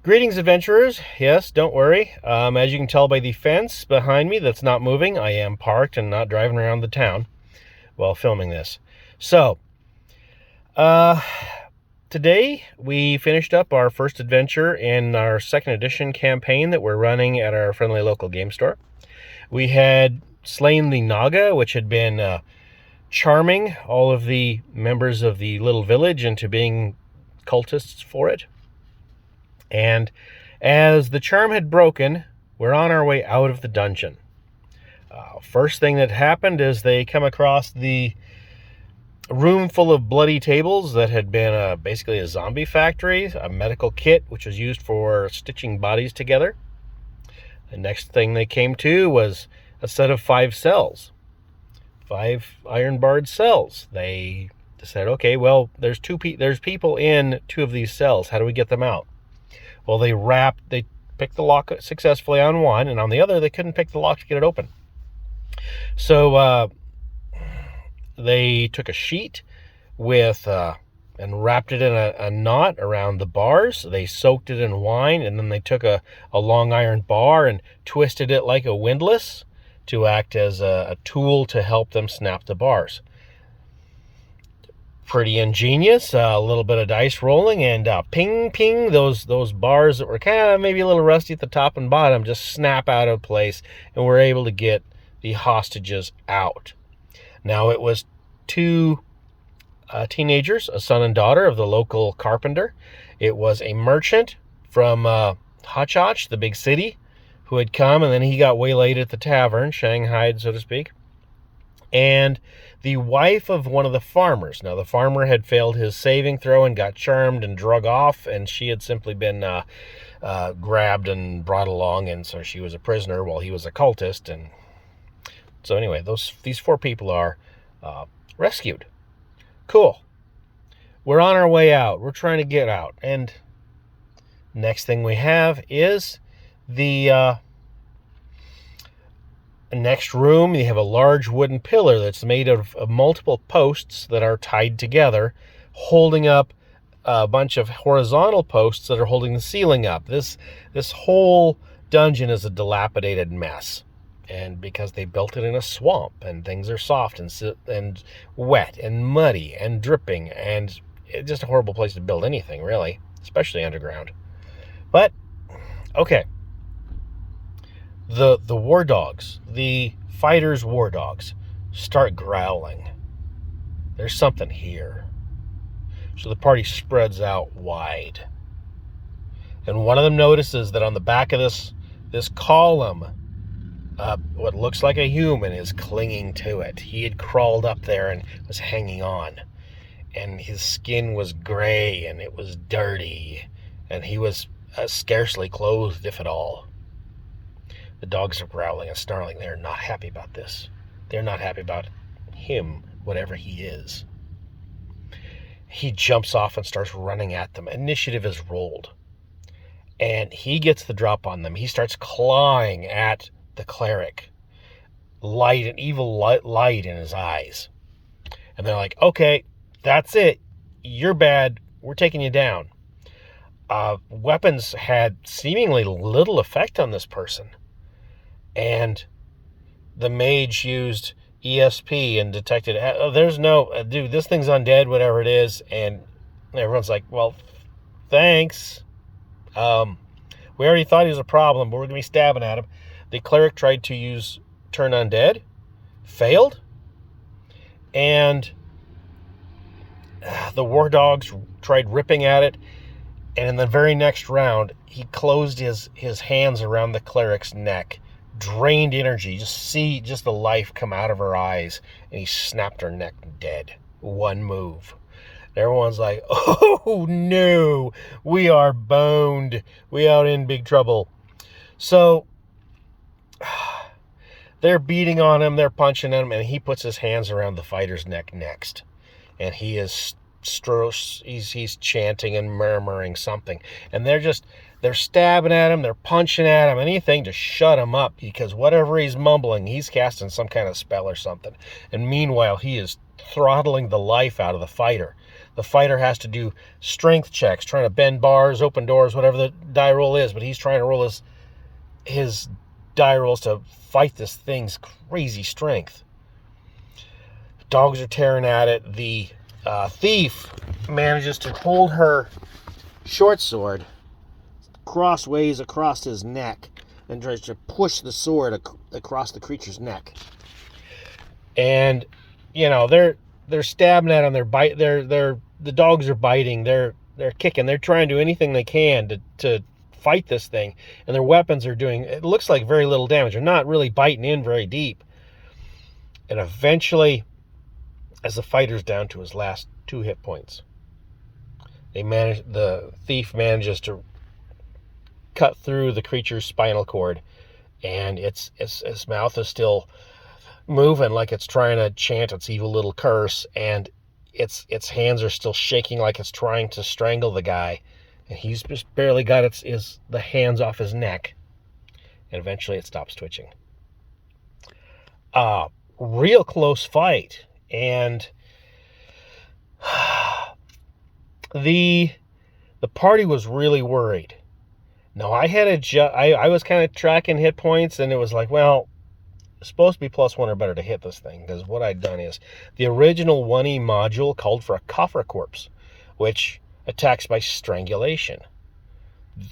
Greetings, adventurers. Yes, don't worry. As you can tell by the fence behind me that's not moving, I am parked and not driving around the town while filming this. So, today we finished up our first adventure in our second edition campaign that we're running at our friendly local game store. We had slain the Naga, which had been charming all of the members of the little village into being cultists for it. And as the charm had broken, we're on our way out of the dungeon. First thing that happened is they come across the room full of bloody tables that had been basically a zombie factory, a medical kit which was used for stitching bodies together. The next thing they came to was a set of 5 cells, 5 iron-barred cells. They decided, okay, well, there's people in 2 of these cells. How do we get them out? Well, they picked the lock successfully on one, and on the other, they couldn't pick the lock to get it open. So they took a sheet and wrapped it in a knot around the bars. They soaked it in wine, and then they took a long iron bar and twisted it like a windlass to act as a tool to help them snap the bars. Pretty ingenious. A little bit of dice rolling, and ping, ping, those bars that were kind of maybe a little rusty at the top and bottom just snap out of place, and we're able to get the hostages out. Now, it was 2 teenagers, a son and daughter of the local carpenter. It was a merchant from Hotchotch, the big city, who had come, and then he got waylaid at the tavern, shanghaied, so to speak. And the wife of one of the farmers. Now, the farmer had failed his saving throw and got charmed and drug off, and she had simply been grabbed and brought along, and so she was a prisoner while he was a cultist. And so anyway, these 4 people are rescued. Cool. We're on our way out. We're trying to get out. And next thing we have is the next room. You have a large wooden pillar that's made of multiple posts that are tied together, holding up a bunch of horizontal posts that are holding the ceiling up. This whole dungeon is a dilapidated mess. And because they built it in a swamp, and things are soft and wet and muddy and dripping, and it's just a horrible place to build anything, really, especially underground. But, okay. The war dogs, the fighters' war dogs, start growling. There's something here. So the party spreads out wide. And one of them notices that on the back of this column, what looks like a human is clinging to it. He had crawled up there and was hanging on. And his skin was gray, and it was dirty. And he was scarcely clothed, if at all. The dogs are growling and snarling. They're not happy about this. They're not happy about him, whatever he is. He jumps off and starts running at them. Initiative is rolled. And he gets the drop on them. He starts clawing at the cleric. An evil light in his eyes. And they're like, okay, that's it. You're bad. We're taking you down. Weapons had seemingly little effect on this person. And the mage used ESP and detected, there's no, dude, this thing's undead, whatever it is. And everyone's like, well, thanks. We already thought he was a problem, but we're going to be stabbing at him. The cleric tried to use turn undead, failed. And the war dogs tried ripping at it. And in the very next round, he closed his hands around the cleric's neck, drained energy, just the life come out of her eyes, and he snapped her neck dead. One move. And everyone's like, oh no, we are boned. We out in big trouble. So they're beating on him, they're punching him, and he puts his hands around the fighter's neck next. And he is he's chanting and murmuring something. And they're stabbing at him, they're punching at him, anything to shut him up, because whatever he's mumbling, he's casting some kind of spell or something. And meanwhile, he is throttling the life out of the fighter. The fighter has to do strength checks, trying to bend bars, open doors, whatever the die roll is, but he's trying to roll his die rolls to fight this thing's crazy strength. Dogs are tearing at it. The thief manages to hold her short sword crossways across his neck and tries to push the sword across the creature's neck. And they're stabbing at him. The dogs are biting. They're kicking. They're trying to do anything they can to fight this thing. And their weapons are doing, it looks like, very little damage. They're not really biting in very deep. And eventually, as the fighter's down to his last 2 hit points, the thief manages to cut through the creature's spinal cord, and its mouth is still moving like it's trying to chant its evil little curse, and its hands are still shaking like it's trying to strangle the guy, and he's just barely got the hands off his neck, and eventually it stops twitching. Real close fight, and the party was really worried. Now, I was kind of tracking hit points, and it was like, well, it's supposed to be +1 or better to hit this thing, because what I'd done is the original 1E module called for a coffer corpse, which attacks by strangulation.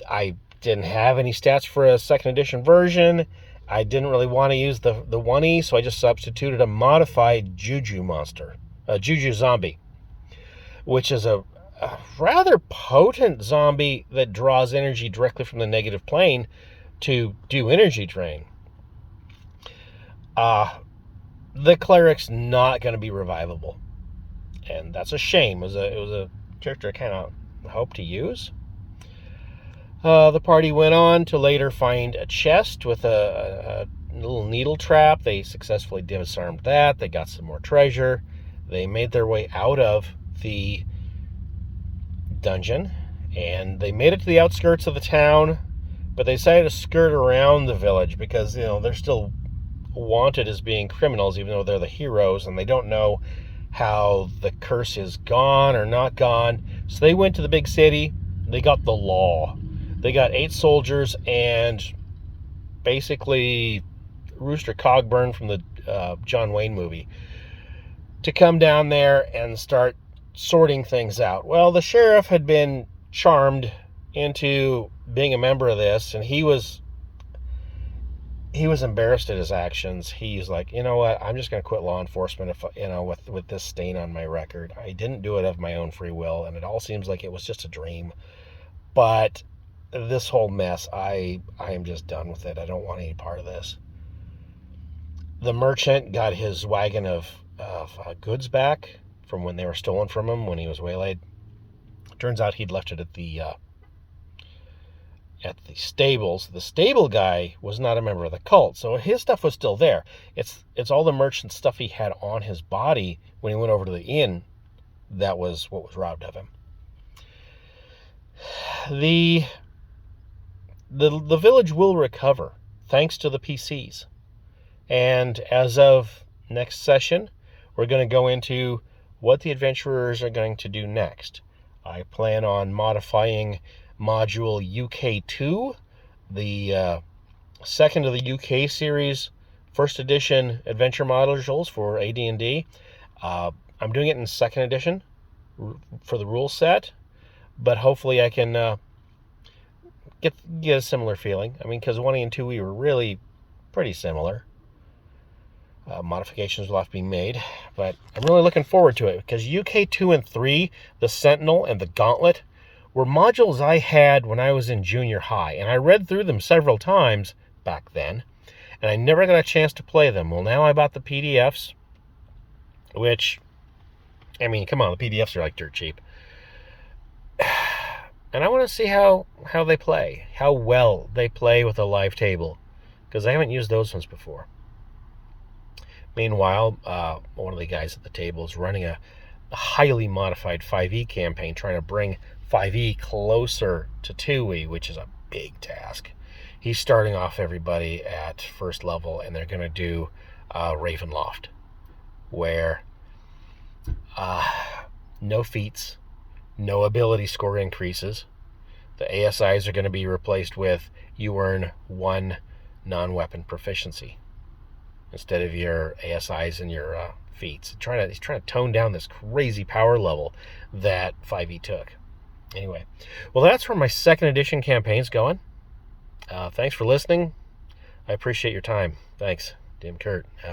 I didn't have any stats for a 2nd edition version. I didn't really want to use the 1E, so I just substituted a modified Juju monster, a Juju zombie, which is a rather potent zombie that draws energy directly from the negative plane to do energy drain. The cleric's not going to be revivable, and that's a shame. It was a character I kind of hoped to use. The party went on to later find a chest with a little needle trap. They successfully disarmed that. They got some more treasure. They made their way out of the dungeon, and they made it to the outskirts of the town, but they decided to skirt around the village because, they're still wanted as being criminals, even though they're the heroes, and they don't know how the curse is gone or not gone. So they went to the big city. They got the law. They got 8 soldiers and basically Rooster Cogburn from the John Wayne movie to come down there and start sorting things out. Well, the sheriff had been charmed into being a member of this, and he was embarrassed at his actions. He's like, you know what, I'm just going to quit law enforcement with this stain on my record. I didn't do it of my own free will, and it all seems like it was just a dream. But this whole mess, I am just done with it. I don't want any part of this. The merchant got his wagon of goods back from when they were stolen from him when he was waylaid. Turns out he'd left it at the stables. The stable guy was not a member of the cult, so his stuff was still there. It's all the merchant stuff he had on his body when he went over to the inn that was what was robbed of him. The village will recover thanks to the PCs. And as of next session, we're going to go into what the adventurers are going to do next. I plan on modifying module UK2, the second of the UK series, 1st edition adventure modules for AD&D. I'm doing it in 2nd edition for the rule set, but hopefully I can get a similar feeling. I mean, because 1E and 2E were really pretty similar. Modifications will have to be made, but I'm really looking forward to it because UK 2 and 3, the Sentinel and the Gauntlet, were modules I had when I was in junior high, and I read through them several times back then, and I never got a chance to play them. Well, now I bought the PDFs, which, I mean, come on, the PDFs are like dirt cheap. And I want to see how they play, how well they play with a live table, because I haven't used those ones before. Meanwhile, one of the guys at the table is running a highly modified 5e campaign, trying to bring 5e closer to 2e, which is a big task. He's starting off everybody at 1st level, and they're going to do Ravenloft, where no feats, no ability score increases. The ASIs are going to be replaced with you earn 1 non-weapon proficiency instead of your ASIs and your feats. He's trying to tone down this crazy power level that 5e took. Anyway, well, that's where my 2nd edition campaign's going. Thanks for listening. I appreciate your time. Thanks. Dim Kurt. Out.